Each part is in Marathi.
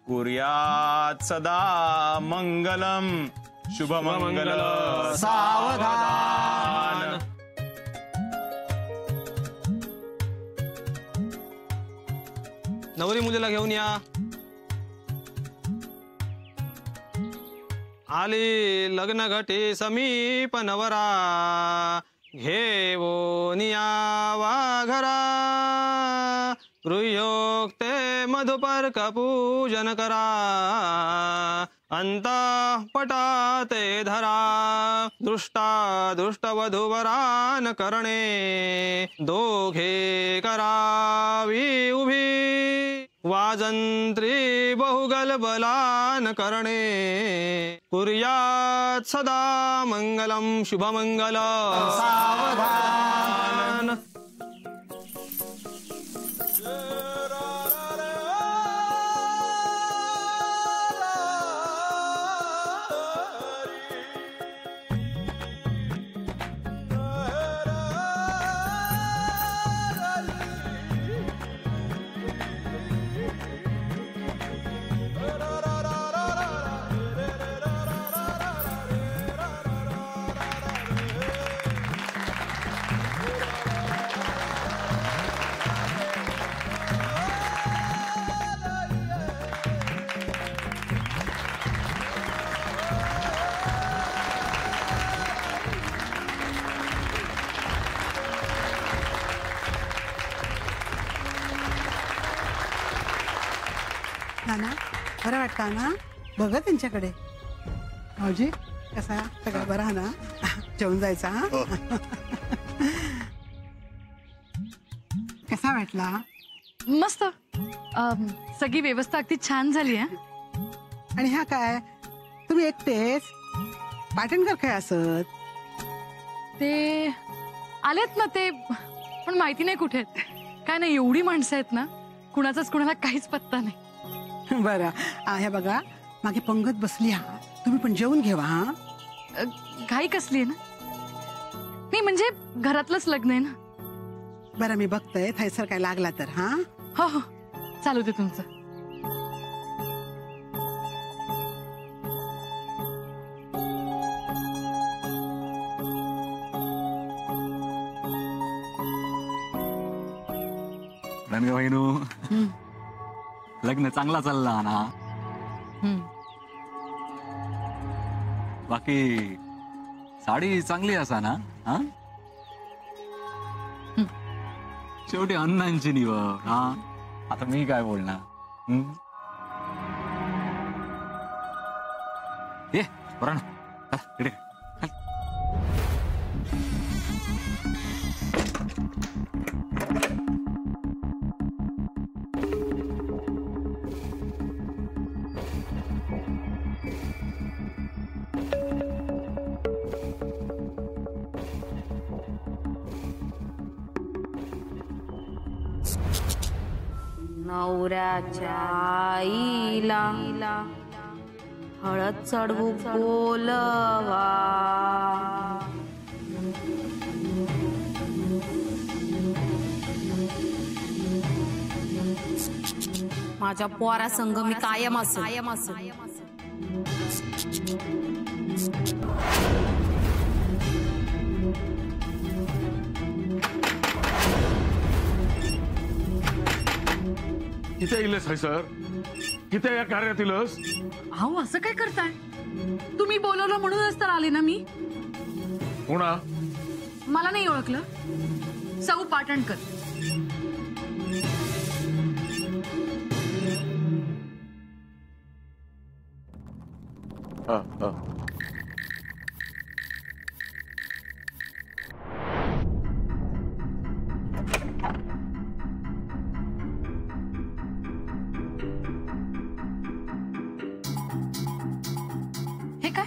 कुर्यात सदा मंगलम शुभमंगल सावधान। नवरी मुलीला घेऊन या। आली लग्न घटी समीप नवरा घेऊन यावा घरा गृह्योक्ते मधुपर्क पूजन करा अंतःपटाते धरा दृष्टा दृष्टवधूवरान करणे दोघे करावी उभी वाजंत्री बहुगलबलान करणे कुर्यात सदा मंगलम शुभमंगल सावधान। नाना बरं वाटतं ना बघा त्यांच्याकडे। भाऊजी कसा सगळं बरं ना जेवून जायचा हा कसा वाटला? मस्त सगळी व्यवस्था अगदी छान झाली आहे। आणि हा काय तुम्ही एकटेच पाटणकर काय असत? ते आलेत ना ते पण माहिती नाही कुठे आहेत काय नाही एवढी माणसं आहेत ना कुणाचाच कुणाला काहीच पत्ता नाही। बरं हे बघा मागे पंगत बसली हा तुम्ही पण जेवून घेवा हा। घाई कसली आहे ना नाही म्हणजे घरातलंच लग्न आहे ना। बरं मी बघतोय थैसर काय लागला तर हा। हो हो चालू दे तुमचं। रणगाबाईनू लग्न चांगला चालला ना। बाकी साडी चांगली असा ना हा शेवटी अण्णांची निवड हा आता मी काय बोलणार। ये बरं ना इकडे नवऱ्याच्या आईला हळद चढवू बोलवा माझ्या पोरा संग मी कायम असं किती इलस आहे सर किती या कार्यात इलस? अहो असं काय करताय तुम्ही बोलवलं म्हणूनच तर आले ना मी। कोणा? मला नाही ओळखलं सौ पाटणकर। हे काय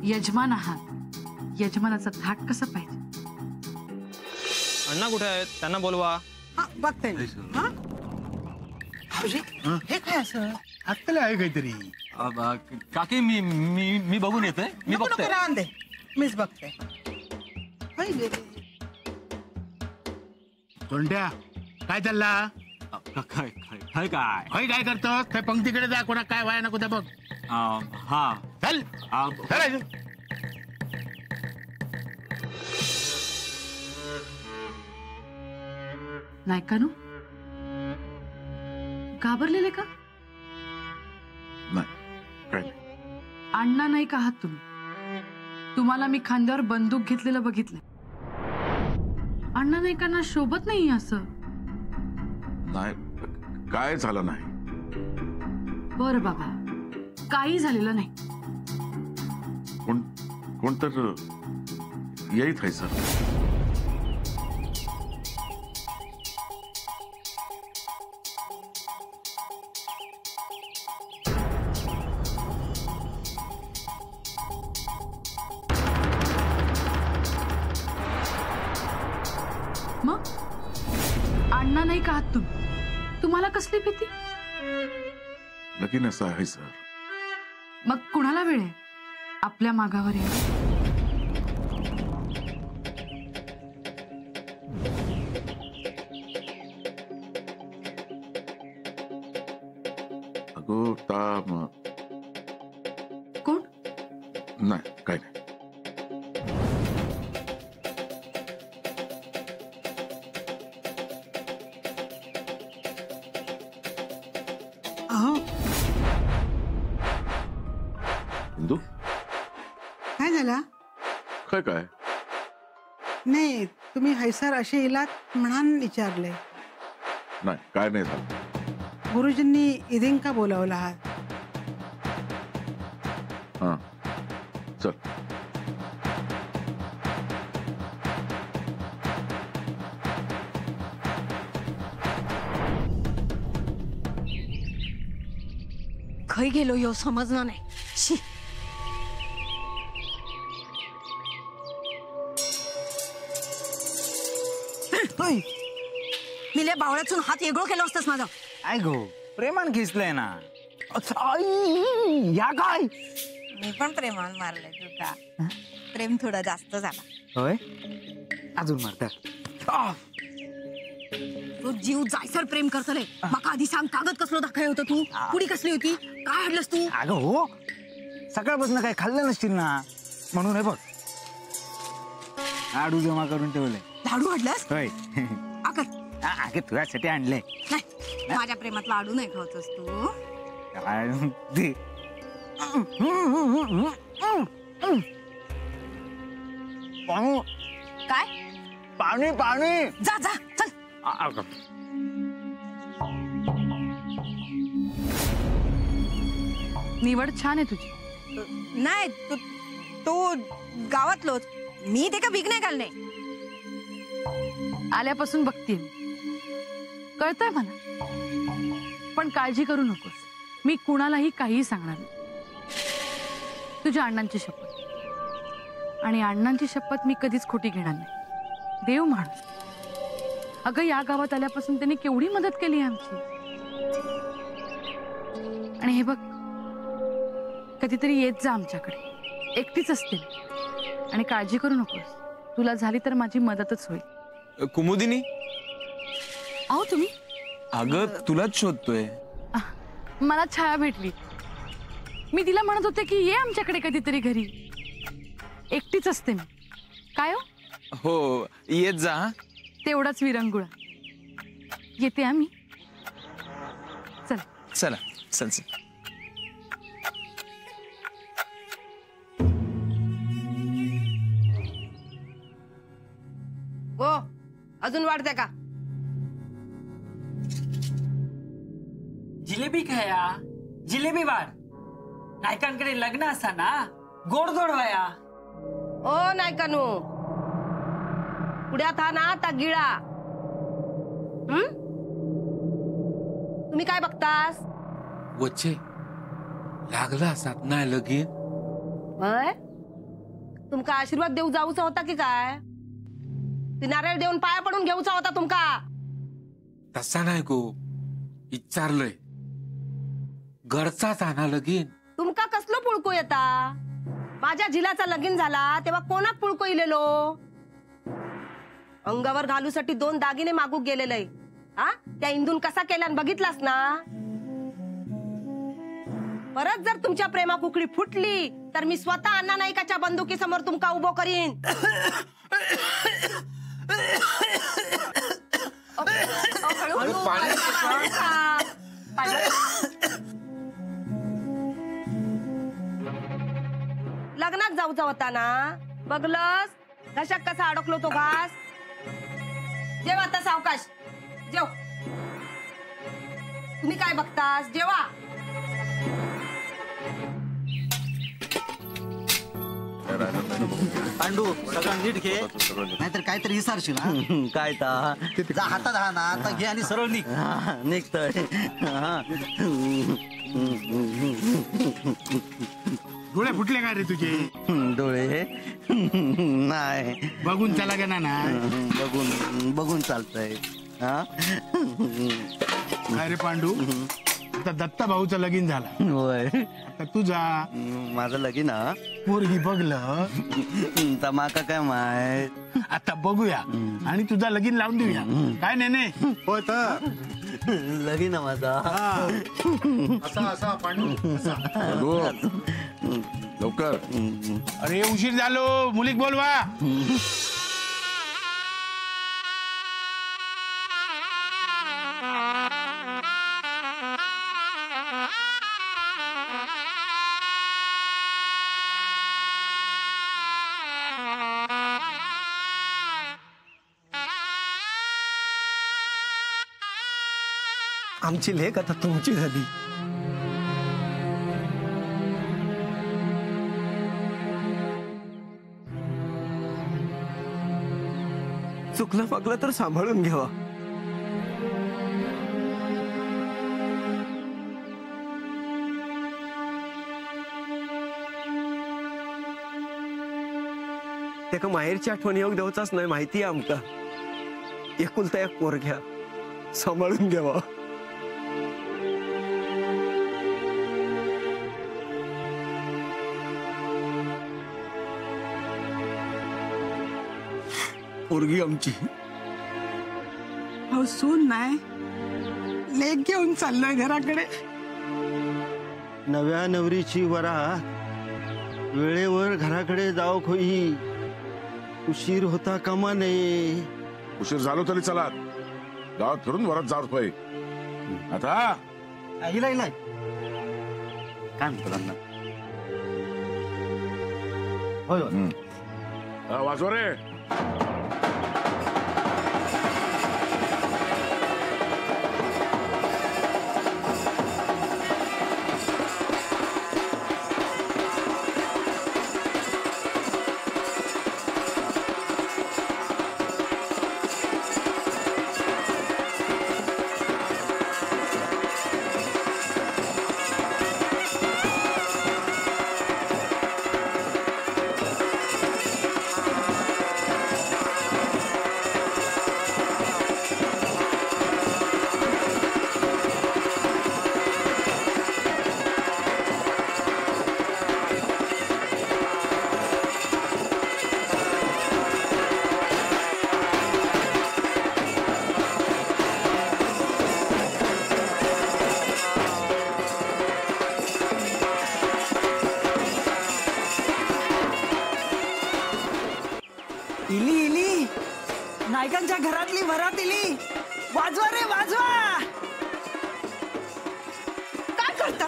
यजमान आहात यजमानाचा धाक कसा पाहिजे? अण्णा कुठे आहेत त्यांना बोलवा। बघते हा भाऊजी हे काय असं अक्कल आहे काहीतरी? काकी मी मी मी बघून येतोय मी बघतोय। राहून दे मीच बघते। कोणत्या काय चालला? काय काय काय काय होय काय करतोस त्या पंक्तीकडे जा कोणा काय व्हाय नको त्या बघ हा चल आ, चल नाही का नो घाबरलेले का? नाही काय नाही. अण्णा नाही का आहात तुम्ही? तुम्हाला मी खांद्यावर बंदूक घेतलेलं बघितलंय. अण्णा नाही का ना शोभत नाही असं. नाही काय झालं नाही. बरं बाबा काही झालेलं नाही. कोण तर येत आहे सर. मग अण्णा नाही का आहात तुम्ही? तुम्हाला कसली भीती? लगीन असं आहे सर. मग कुणाला वेळ आहे आपल्या मागावर या. अगो कोण? नाही काय नाही. अहो हिंदू काय झालं? काय काय नाही तुम्ही हैसार असे इलात म्हणून विचारले. नाही काय नाही झालं. गुरुजींनी इदिन का बोलावला आहात? हा चल. खै गेलो यो समजणार नाही. शी. मिले बावळ्यातून हात वेगळं केलं असतंस माझं. काय गो प्रेमान खिचलंय ना. या काय मी पण प्रेमान मारले तुका. प्रेम थोडा जास्त झाला. होय अजून मारतात. तू जीव जायसर प्रेम करतले. मका आधी सांग कागद कसलं दाखय होतं तू? पुडी कसली होती? काय हाडलंस तू? अगं हो सकाळपासून काही खाल्लं नसतील ना म्हणून हे बघ लाडू जमा करून ठेवले. लाडू हाडलंस? होय आकर अगे तुझ्यासाठी आणले. नाही माझ्या प्रेमात लाडू नाही खावतोस तू. काय ते पाणी काय? पाणी पाणी. जा जा चल. निवड छान आहे तुझी. नाही तू गावातलोच. मी ते का भीक नाही घालणे. आल्यापासून बघतीये कळतंय मला. पण काळजी करू नकोस. मी कुणालाही काहीही सांगणार नाही. तुझ्या अण्णांची शपथ. आणि अण्णांची शपथ मी कधीच खोटी घेणार नाही. देव माणूस. अगं या गावात आल्यापासून त्यांनी केवढी मदत केली आमची. आणि हे बघ कधीतरी येत जा आमच्याकडे. एकटीच असते आणि काळजी करू नकोस. तुला झाली तर माझी मदतच होईल. कुमुदिनी अहो तुम्ही अगं तुलाच शोधतोय. मला छाया भेटली. मी तिला म्हणत होते की ये आमच्याकडे कधीतरी घरी. एकटीच असते मी. काय हो येत जा. हा? तेवढाच विरंगुळा. येते आम्ही. चल. चला चल चल. हो अजून वाढते का? जिलेबी खाया. जिलेबी वाढ. नायकांकडे लग्न असा ना गोडधोड वया. ओ नाही कानू पुढ्यात हा ना ता गिळा. तुम्ही काय बघतास? वच्चे लागला असात नाही लगीन. होय तुमका आशीर्वाद देऊ जाऊचा होता की काय? ती नारळ देऊन पाया पडून घेऊचा होता तुमका. तसा नाही गो विचारलंय. घरचाच आणा लगीन. तुमका कसलो पुळको येता? माझ्या झिलाचा लगीन झाला तेव्हा कोणाक पुळको इलेलो? अंगावर घालूसाठी 2 दागिने मागू गेलेले. हा त्या इंदून कसा केला बघितलास ना. परत जर तुमच्या प्रेमा कुकडी फुटली तर मी स्वतः अण्णा नाईकाच्या बंदुकीसमोर तुमका उभो करीन. लग्नात जाऊचा होता ना, बघलस घशात कसा अडकलो तो घास. जेव आता सावकाश जेव. तुम्ही काय बघतास, जेवा. पांडू सगळं नीट घे, नाहीतर काहीतरी विसरशील. काय जा हातात हा ना, आता घे आणि सरळ निघतोय. डोळे फुटले काय रे तुझे? डोळे नाही, बघून चला गेला ना. बघून चालतंय. काय रे पांडू, आता दत्ता भाऊचं लगीन झालं. होय, आता तुझा माझं लगीन पोरगी बघलं तर माका काय माहित. आता बघूया आणि तुझा लगीन लावून देऊया. काय नेने होय तर लगीन माझा. असा पांडू लवकर. अरे उशीर झालो, मुलीक बोलवा. आमची लेक आता तुमची झाली. चुकलं पगलं तर सांभाळून घ्यावा. त्याका माहेरची आठवण येऊ देवचाच नाही, माहिती आहे आमका. एकुलता एक पोरग्या सांभाळून घ्यावा. पोरगी आमची सून नाही, लेक घेऊन चाललोय घराकडे. नव्या नवरीची वरात वेळेवर घराकडे जाऊ खोई. उशीर होता कामा नये. उशीर झालो तरी चला, गावात फिरून वरात जात होय. आता इला काय म्हणतो वाजवा रे. नायकांच्या घरातली वरात इली. वाजवा रे वाजवा. काय करता?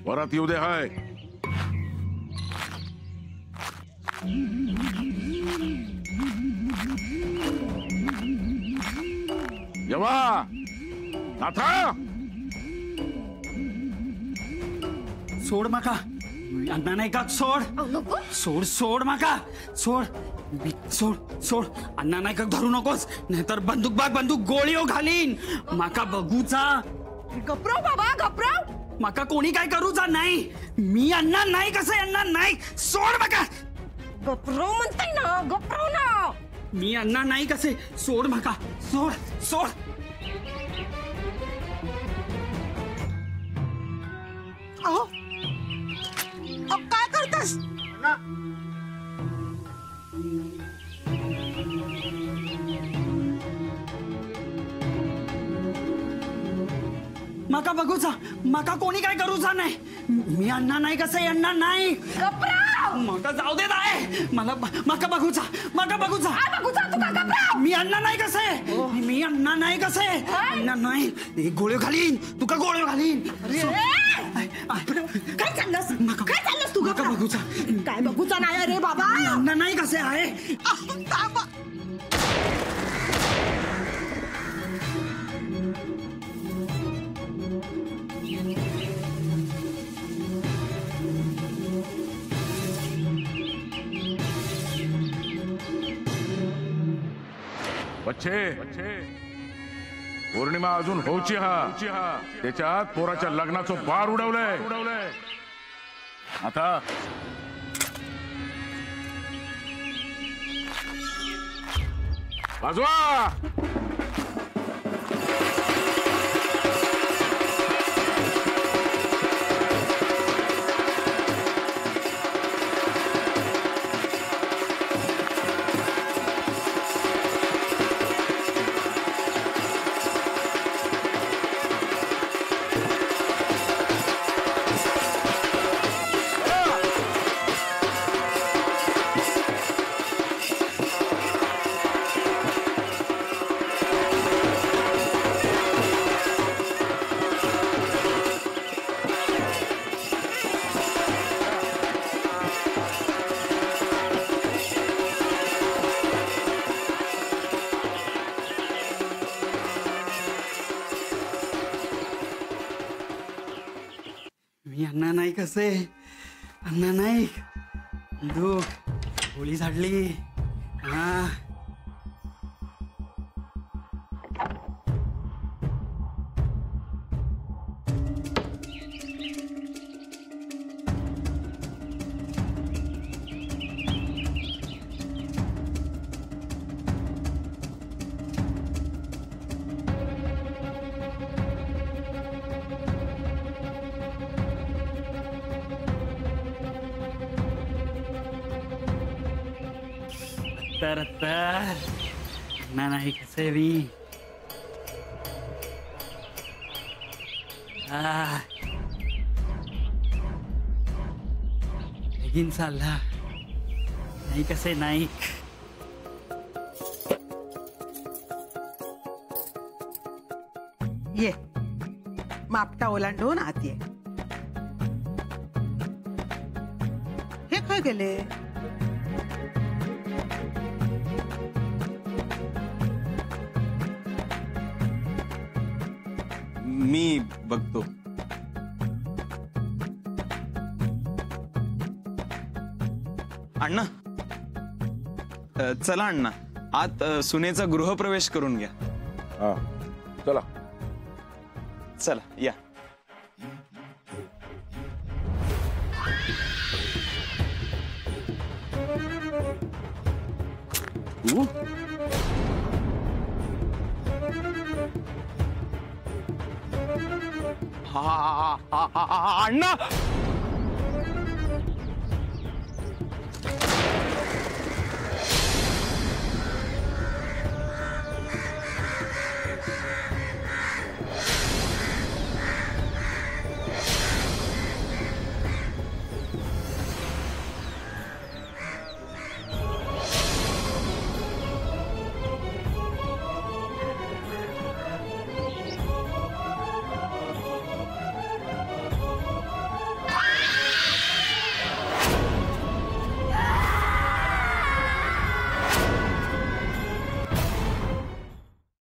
वरात येऊ दे हाय. येवा नाथा सोड माका अण्णा नाही का सोड सोड सोड माका सोड सोड सोड अण्णा नाही का धरू नकोस नाहीतर बंदूक बाग बंदूक गोळी घालीन माका बघूचा. गप्राव बाबा गप्राव. माका कोणी काय करूचा नाही. मी अण्णा नाही कसं अण्णा नाही. सोड माका. गप्राव म्हणताय ना गप्राव ना. मी अण्णा नाही कसे. सोड माका सोड सोड. अहो काय करतस. माका बघूचा माका कोणी काय करूचा नाही. मी अण्णा नाही कसं अण्णा नाही. माका जाऊ दे आहे मला माका बघूचा माका बघूचा मी अण्णा नाही कसं. मी अण्णा नाही कसं अण्णा नाही. गोळ्यो घालीन तुका गोळ्यो घालीन. काय चाललंस काय चाललंस तू. माका बघूचा काय बघूचा नाही रे बाबा. मी अण्णा नाही कसे आहे. बच्चे पौर्णिमा अजून होऊची हा. त्याच्यात पोराच्या लग्नाचं बार उडवलंय. आता वाजवा. मी अण्णा नाही कसे अण्णा नाही. बंदूक गोळी झाडली. हा तर अण्णा नाही कसे मी. लगीन चालला नाही कसे नाही. ये मापटा ओलांडून आत ये. हे खय गेले. मी बघतो. अण्णा चला अण्णा आत सुनेचा गृहप्रवेश करून घ्या. हा चला चला या. अण्णा